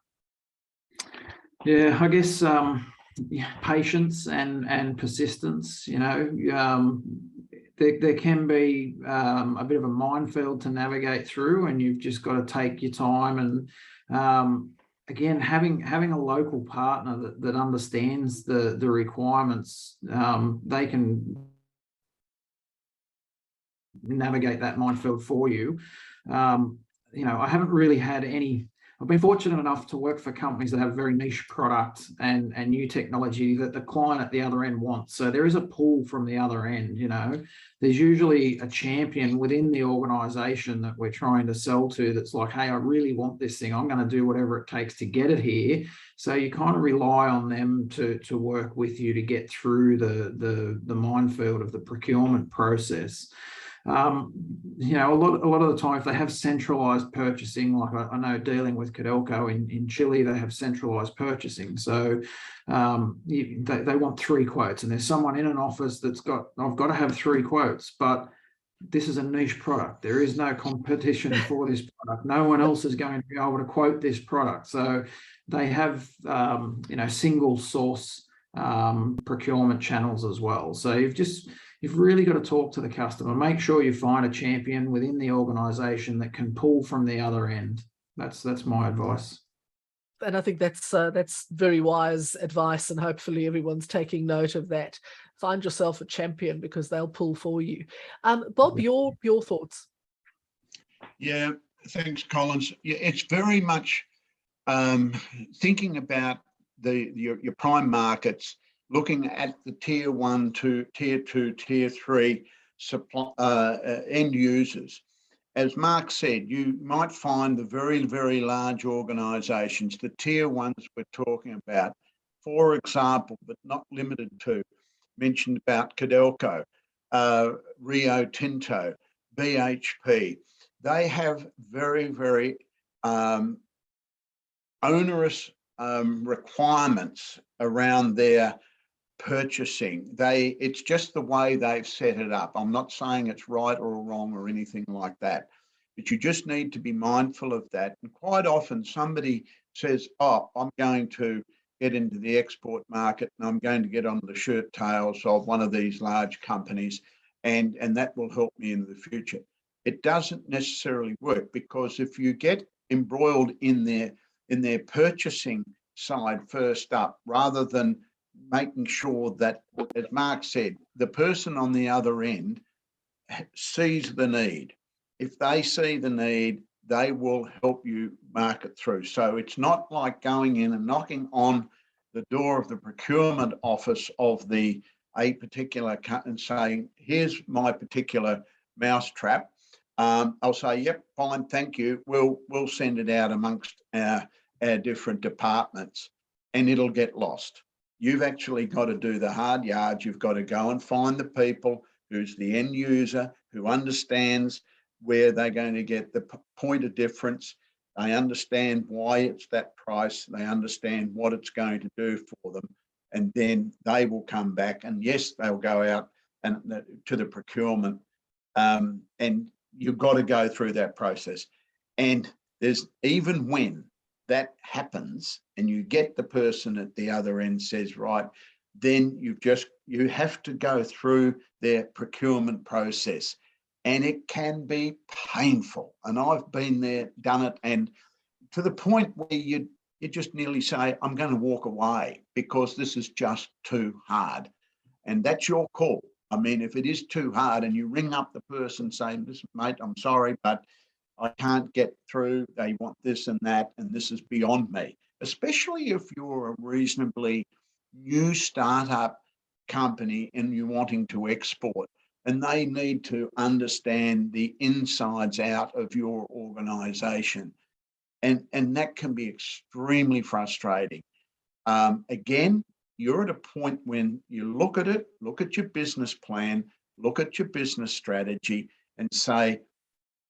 Yeah, I guess patience and persistence. There can be a bit of a minefield to navigate through, and you've just got to take your time. And again, having a local partner that understands the requirements, they can navigate that minefield for you. I haven't really had any. I've been fortunate enough to work for companies that have a very niche product and new technology that the client at the other end wants. So there is a pull from the other end. There's usually a champion within the organization that we're trying to sell to that's like, hey, I really want this thing. I'm going to do whatever it takes to get it here. So you kind of rely on them to work with you to get through the minefield of the procurement process. A lot of the time, if they have centralized purchasing, like I know dealing with Codelco in Chile, they have centralized purchasing. So they want 3 quotes, and there's someone in an office that's I've got to have 3 quotes, but this is a niche product. There is no competition for this product. No one else is going to be able to quote this product. So they have, single source procurement channels as well. So you've really got to talk to the customer. Make sure you find a champion within the organisation that can pull from the other end. That's my advice. And I think that's very wise advice, and hopefully everyone's taking note of that. Find yourself a champion because they'll pull for you. Bob, your thoughts? Yeah, thanks, Collins. Yeah, it's very much thinking about your prime markets, looking at the tier 1 to tier 2, tier 3 supply end users. As Mark said, you might find the very, very large organisations, the tier 1s we're talking about, for example, but not limited to, mentioned about Codelco, Rio Tinto, BHP. They have very, very onerous requirements around their purchasing. It's just the way they've set it up. I'm not saying it's right or wrong or anything like that. But you just need to be mindful of that. And quite often somebody says, oh, I'm going to get into the export market and I'm going to get on the shirt tails of one of these large companies, and that will help me in the future. It doesn't necessarily work, because if you get embroiled in their purchasing side first up, rather than making sure that, as Mark said, the person on the other end sees the need. If they see the need, they will help you market through. So it's not like going in and knocking on the door of the procurement office of a particular cut and saying, here's my particular mousetrap. I'll say, yep, fine, thank you. We'll send it out amongst our different departments, and it'll get lost. You've actually got to do the hard yards. You've got to go and find the people who's the end user, who understands where they're going to get the point of difference. They understand why it's that price. They understand what it's going to do for them. And then they will come back, and yes, they'll go out and to the procurement, and you've got to go through that process. And there's, even when that happens and you get the person at the other end says, right, then you have to go through their procurement process. And it can be painful. And I've been there, done it, and to the point where you just nearly say, I'm going to walk away because this is just too hard. And that's your call. I mean, if it is too hard and you ring up the person saying, listen, mate, I'm sorry, but I can't get through. They want this and that, and this is beyond me. Especially if you're a reasonably new startup company and you're wanting to export, and they need to understand the insides out of your organization. And that can be extremely frustrating. Again, you're at a point when you look at it, look at your business plan, look at your business strategy, and say,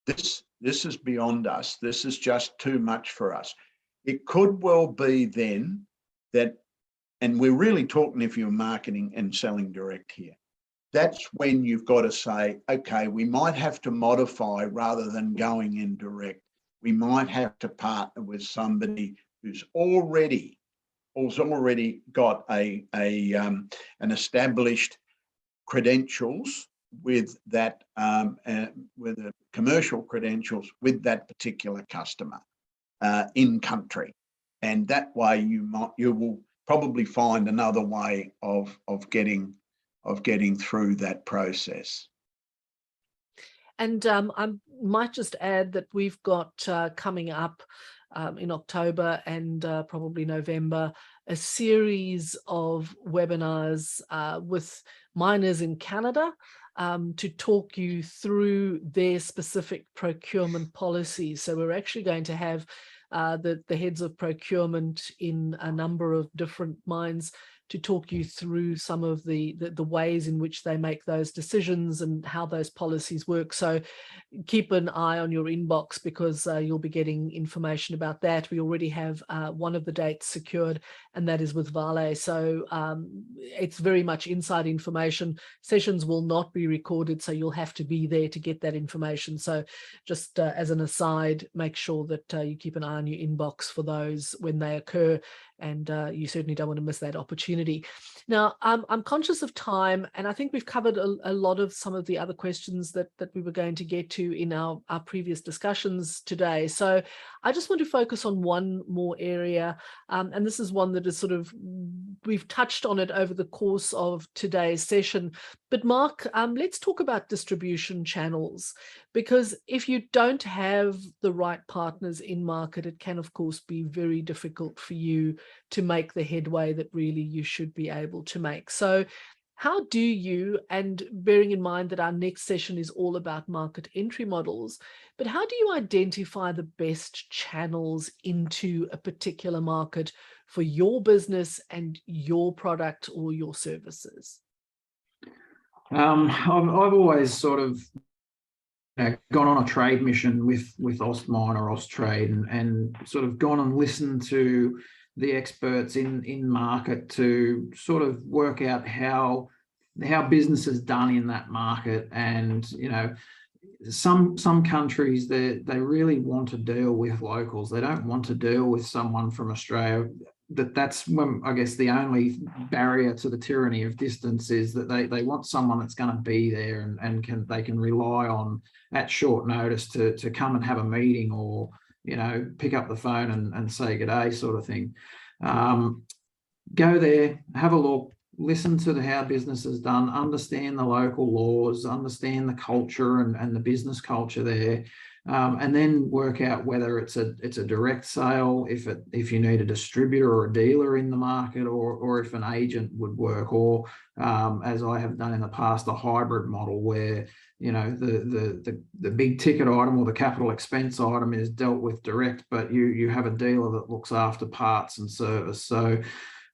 this is beyond us. This is just too much for us. It could well be then that, and we're really talking if you're marketing and selling direct here, that's when you've got to say, okay, we might have to modify rather than going in direct. We might have to partner with somebody who's already got an established credentials with that, with the commercial credentials with that particular customer in country, and that way you will probably find another way of getting through that process. And I might just add that we've got coming up in October and probably November, a series of webinars with miners in Canada to talk you through their specific procurement policies. So we're actually going to have the heads of procurement in a number of different mines to talk you through some of the ways in which they make those decisions and how those policies work. So keep an eye on your inbox, because you'll be getting information about that. We already have one of the dates secured, and that is with Vale. So it's very much inside information. Sessions will not be recorded, so you'll have to be there to get that information. So just as an aside, make sure that you keep an eye on your inbox for those when they occur, and you certainly don't want to miss that opportunity. Now, I'm conscious of time, and I think we've covered a lot of some of the other questions that we were going to get to in our previous discussions today. So I just want to focus on one more area, and this is one that is sort of, we've touched on it over the course of today's session. But Mark, let's talk about distribution channels, because if you don't have the right partners in market, it can, of course, be very difficult for you to make the headway that really you should be able to make. So how do you, and bearing in mind that our next session is all about market entry models, but how do you identify the best channels into a particular market for your business and your product or your services? I've always sort of gone on a trade mission with Austmine or Austrade, and sort of gone and listened to the experts in market to sort of work out how business is done in that market. And some countries, they really want to deal with locals. They don't want to deal with someone from Australia. That's when, I guess, the only barrier to the tyranny of distance is that they want someone that's going to be there and they can rely on at short notice to come and have a meeting, or, you know, pick up the phone and say good day, sort of thing. Go there, have a look, listen to how business is done, understand the local laws, understand the culture and the business culture there, and then work out whether it's a direct sale, if you need a distributor or a dealer in the market, or if an agent would work, or as I have done in the past, a hybrid model where, you know, the big ticket item or the capital expense item is dealt with direct, but you have a dealer that looks after parts and service. So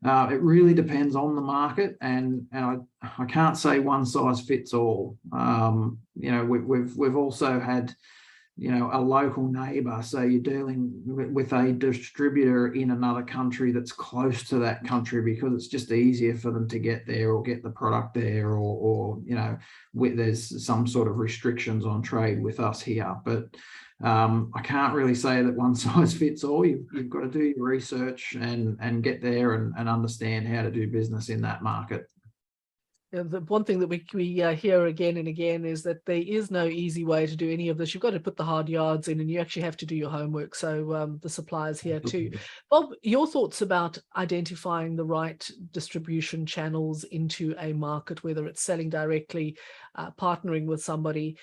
it really depends on the market, and I can't say one size fits all. You know, we've also had, you know, a local neighbour. So you're dealing with a distributor in another country that's close to that country because it's just easier for them to get there or get the product there, or you know, there's some sort of restrictions on trade with us here. But I can't really say that one size fits all. You've got to do your research and get there and understand how to do business in that market. The one thing that we hear again and again is that there is no easy way to do any of this. You've got to put the hard yards in, and you actually have to do your homework. So the suppliers here too. Bob, your thoughts about identifying the right distribution channels into a market, whether it's selling directly, partnering with somebody.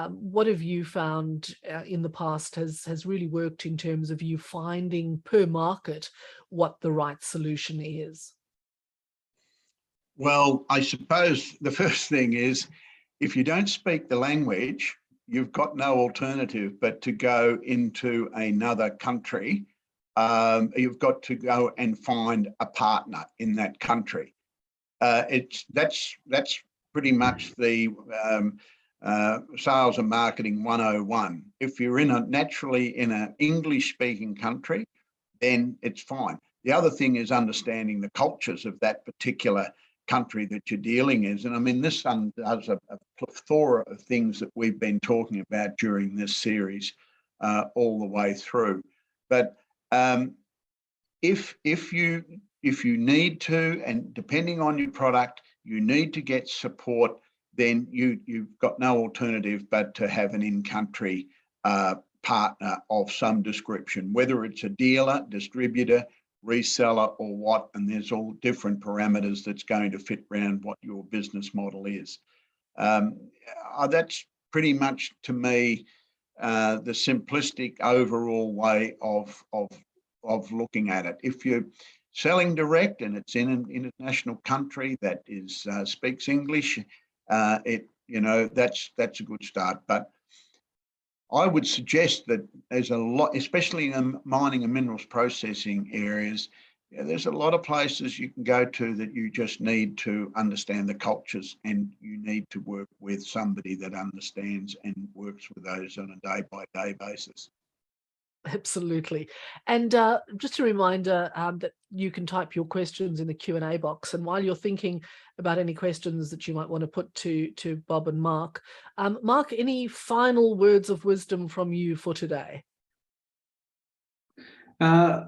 What have you found in the past has really worked in terms of you finding per market what the right solution is? Well, I suppose the first thing is, if you don't speak the language, you've got no alternative but to go into another country. You've got to go and find a partner in that country. That's pretty much the sales and marketing 101. If you're naturally in an English-speaking country, then it's fine. The other thing is understanding the cultures of that particular country that you're dealing in. And I mean, this does a plethora of things that we've been talking about during this series all the way through. But if you need to, and depending on your product, you need to get support, then you've got no alternative but to have an in-country partner of some description, whether it's a dealer, distributor, reseller, or what, and there's all different parameters that's going to fit around what your business model is. That's pretty much, to me, the simplistic overall way of looking at it. If you're selling direct and it's in an international country that speaks English, that's a good start. But I would suggest that there's a lot, especially in mining and minerals processing areas, there's a lot of places you can go to that you just need to understand the cultures, and you need to work with somebody that understands and works with those on a day-by-day basis. Absolutely. And just a reminder that you can type your questions in the Q&A box. And while you're thinking about any questions that you might want to put to Bob and Mark, Mark, any final words of wisdom from you for today? I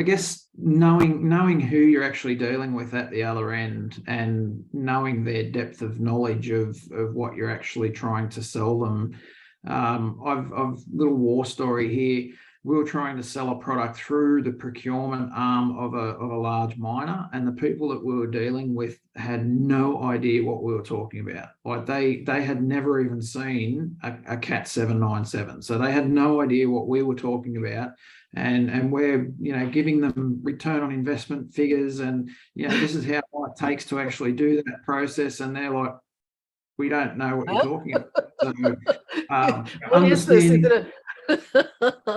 guess knowing who you're actually dealing with at the other end, and knowing their depth of knowledge of what you're actually trying to sell them. I've little war story here. We were trying to sell a product through the procurement arm of a large miner, and the people that we were dealing with had no idea what we were talking about. Like they had never even seen a Cat 797, so they had no idea what we were talking about. And we're giving them return on investment figures, and this is how long it takes to actually do that process, and they're like, we don't know what you're talking about. So, what is this? Is it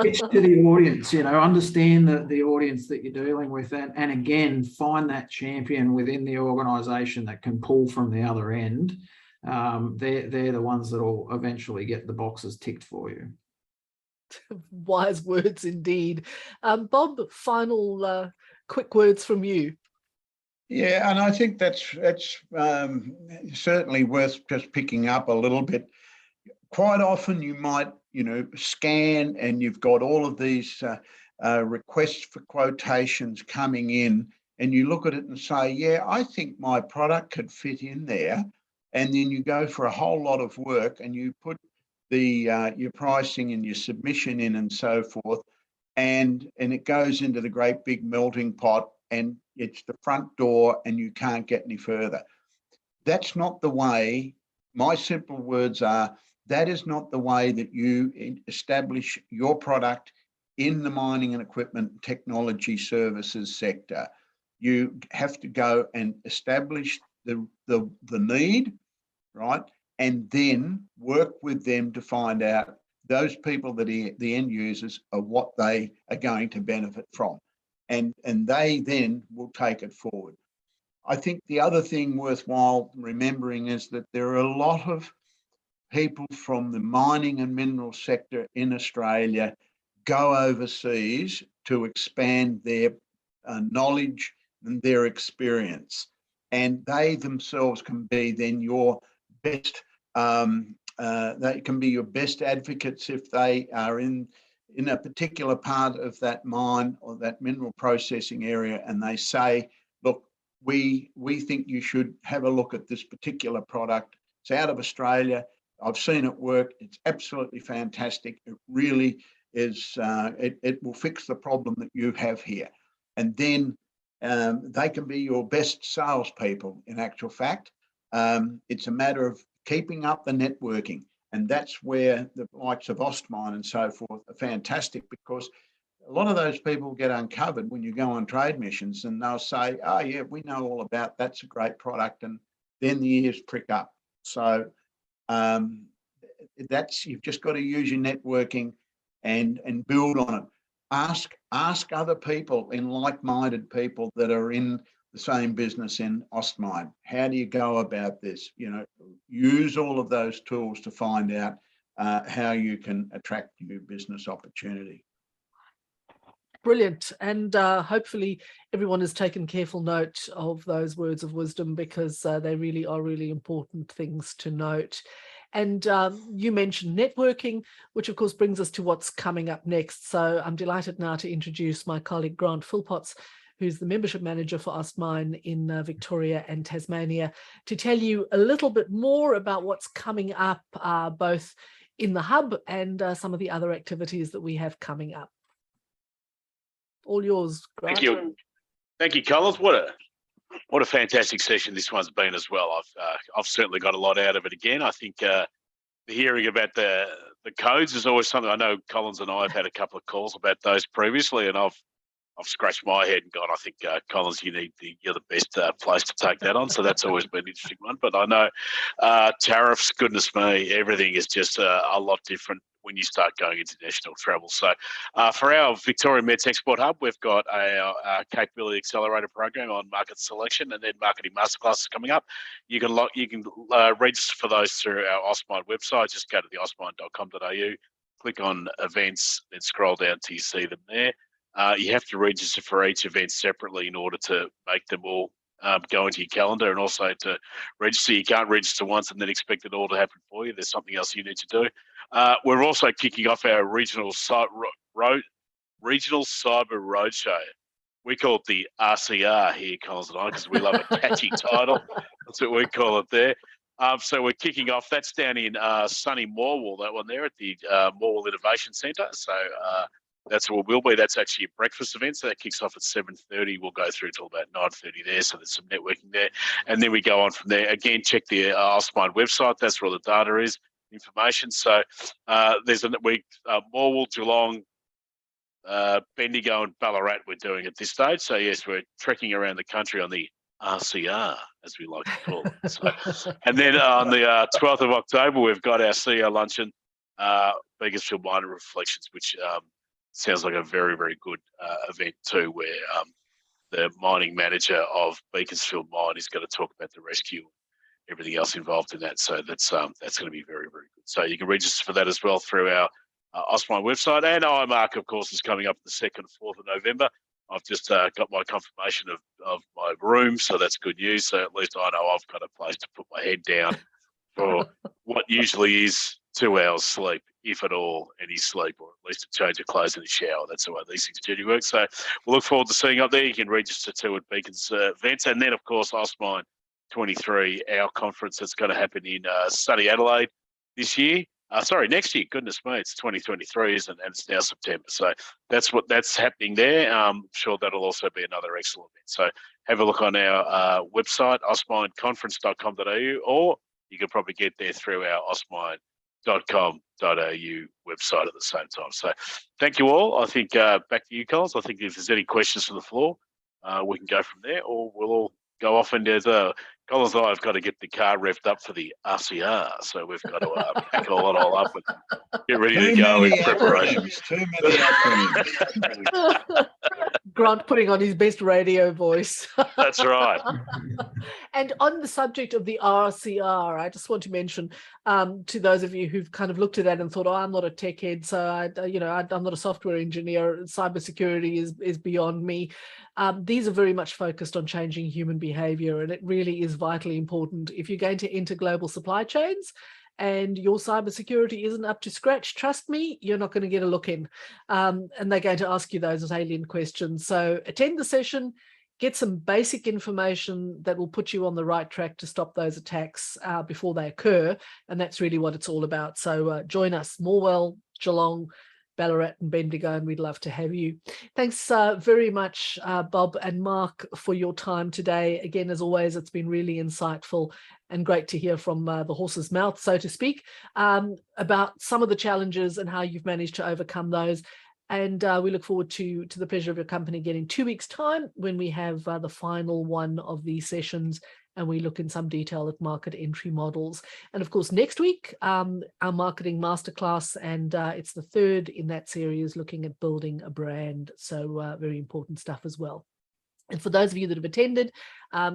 pitch to the audience, understand the audience that you're dealing with, and again, find that champion within the organisation that can pull from the other end. They're the ones that will eventually get the boxes ticked for you. Wise words indeed. Bob, final quick words from you. Yeah, and I think that's certainly worth just picking up a little bit. quite often you might, scan and you've got all of these requests for quotations coming in, and you look at it and say, yeah, I think my product could fit in there. And then you go for a whole lot of work and you put your pricing and your submission in and so forth, and it goes into the great big melting pot, and it's the front door and you can't get any further. That's not the way. My simple words are, that is not the way that you establish your product in the mining and equipment technology services sector. You have to go and establish the need, right? And then work with them to find out those people that the end users are what they are going to benefit from. And they then will take it forward. I think the other thing worthwhile remembering is that there are a lot of people from the mining and mineral sector in Australia go overseas to expand their knowledge and their experience. And they themselves can be then your best, they can be your best advocates if they are in a particular part of that mine or that mineral processing area, and they say, look, we think you should have a look at this particular product. It's out of Australia. I've seen it work. It's absolutely fantastic. It really is. It will fix the problem that you have here. And then they can be your best salespeople, in actual fact. It's a matter of keeping up the networking. And that's where the likes of Austmine and so forth are fantastic, because a lot of those people get uncovered when you go on trade missions, and they'll say, oh yeah, we know all about, that's a great product. And then the ears prick up. So you've just got to use your networking and build on it. Ask other people, in like-minded people that are in the same business in Austmine. How do you go about this? Use all of those tools to find out how you can attract new business opportunity. Brilliant. And hopefully everyone has taken careful note of those words of wisdom, because they really are really important things to note. And you mentioned networking, which of course brings us to what's coming up next. So I'm delighted now to introduce my colleague Grant Philpotts, who's the membership manager for Austmine in Victoria and Tasmania, to tell you a little bit more about what's coming up, both in the hub and some of the other activities that we have coming up. All yours, Grant. Thank you, Collins. What a fantastic session this one's been as well. I've certainly got a lot out of it again. I think the hearing about the codes is always something. I know Collins and I have had a couple of calls about those previously, and I've scratched my head and gone, I think, Collins, you're the best place to take that on. So that's always been an interesting one. But I know tariffs, goodness me, everything is just a lot different when you start going international travel. So for our Victoria Meds Export Hub, we've got a capability accelerator program on market selection and then marketing masterclasses coming up. You can register for those through our Austmine website. Just go to the austmine.com.au, click on events, then scroll down till you see them there. You have to register for each event separately in order to make them all go into your calendar, and also to register. You can't register once and then expect it all to happen for you. There's something else you need to do. We're also kicking off our regional cyber roadshow. We call it the RCR here, Collins and I, because we love a catchy title. That's what we call it there. So we're kicking off. That's down in sunny Morwell, that one there at the Morwell Innovation Centre. So that's where we'll be. That's actually a breakfast event. So that kicks off at 7:30. We'll go through till about 9:30 there. So there's some networking there. And then we go on from there. Again, check the Austmine website. That's where all the data is, information. So there's a week, Morwell, Geelong, Bendigo and Ballarat we're doing at this stage. So yes, we're trekking around the country on the RCR, as we like to call it. So, and then on the 12th of October, we've got our CEO luncheon, Beaconsfield Miner Reflections, which sounds like a very, very good event too, where the mining manager of Beaconsfield Mine is going to talk about the rescue, everything else involved in that. So that's going to be very, very good. So you can register for that as well through our Austmine website. And IMARC, of course, is coming up the 2nd and 4th of November. I've just got my confirmation of my room, so that's good news. So at least I know I've got a place to put my head down for what usually is 2 hours sleep, if at all, any sleep, or at least a change of clothes and a shower. That's the way these things generally work. So we'll look forward to seeing you up there. You can register too at Beacon's events. And then, of course, Austmine 23, our conference that's going to happen in sunny Adelaide this year. Next year. Goodness me, it's 2023, isn't it? And it's now September. So that's happening there. I'm sure that'll also be another excellent event. So have a look on our website, austmineconference.com.au, or you can probably get there through our austmine.com.au website at the same time. So thank you all. I think back to you, Collins. I think if there's any questions from the floor, we can go from there, or we'll all go off, and there's Collins and I have got to get the car revved up for the RCR, so we've got to pack all it all up and get ready to go in preparation. Too many acronyms. Grant putting on his best radio voice. That's right. And on the subject of the RCR, I just want to mention to those of you who've kind of looked at that and thought, oh, I'm not a tech head, so I'm not a software engineer. Cybersecurity is beyond me. These are very much focused on changing human behavior, and it really is vitally important. If you're going to enter global supply chains and your cybersecurity isn't up to scratch, trust me, you're not going to get a look in. And they're going to ask you those alien questions. So attend the session, get some basic information that will put you on the right track to stop those attacks before they occur. And that's really what it's all about. So join us, Morwell, Geelong, Ballarat and Bendigo, and we'd love to have you. Thanks very much, Bob and Mark, for your time today. Again, as always, it's been really insightful and great to hear from the horse's mouth, so to speak, about some of the challenges and how you've managed to overcome those. And we look forward to the pleasure of your company again in 2 weeks' time when we have the final one of these sessions, and we look in some detail at market entry models. And of course, next week, our marketing masterclass, and it's the third in that series, looking at building a brand. So very important stuff as well. And for those of you that have attended,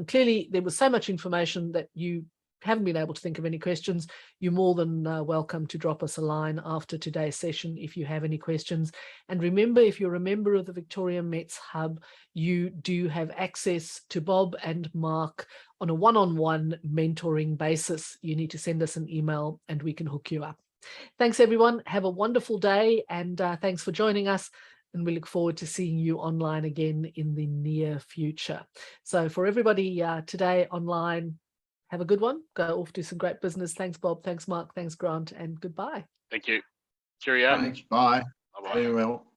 clearly there was so much information that you haven't been able to think of any questions. You're more than welcome to drop us a line after today's session if you have any questions. And remember, if you're a member of the Victoria Mets Hub, you do have access to Bob and Mark on a one-on-one mentoring basis. You need to send us an email and we can hook you up. Thanks, everyone. Have a wonderful day, and thanks for joining us. And we look forward to seeing you online again in the near future. So for everybody today online, have a good one. Go off, do some great business. Thanks, Bob. Thanks, Mark. Thanks, Grant. And goodbye. Thank you. Cheerio. Thanks. Bye. Bye-bye. Very well.